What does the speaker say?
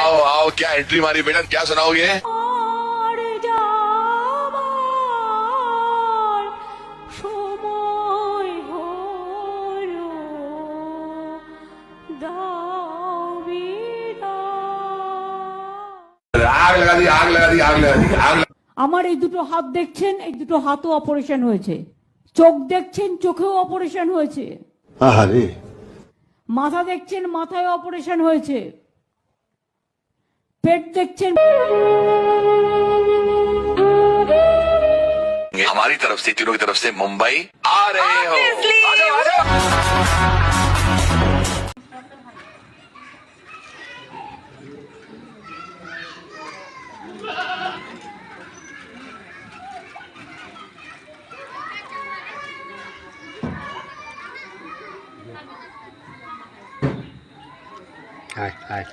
आओ आओ, क्या एंट्री मारी बेटा, क्या सुनाओगे? আর যাবার সময় হলো, দাও বিদায়। आग लगा दी, आग लगा दी, आग लगा दी, आग लगा। আমার এই দুটো হাত দেখছেন, এই দুটো হাতও অপারেশন হয়েছে। চোখ দেখছেন, চোখেও অপারেশন হয়েছে। আহারে, মাথা দেখছেন, মাথায় অপারেশন হয়েছে। পেট দেখছেন। हमारी तरफ से, तीनों की तरफ से मुंबई आ रहे हो। आ जाओ, आ जाओ। আয় আয়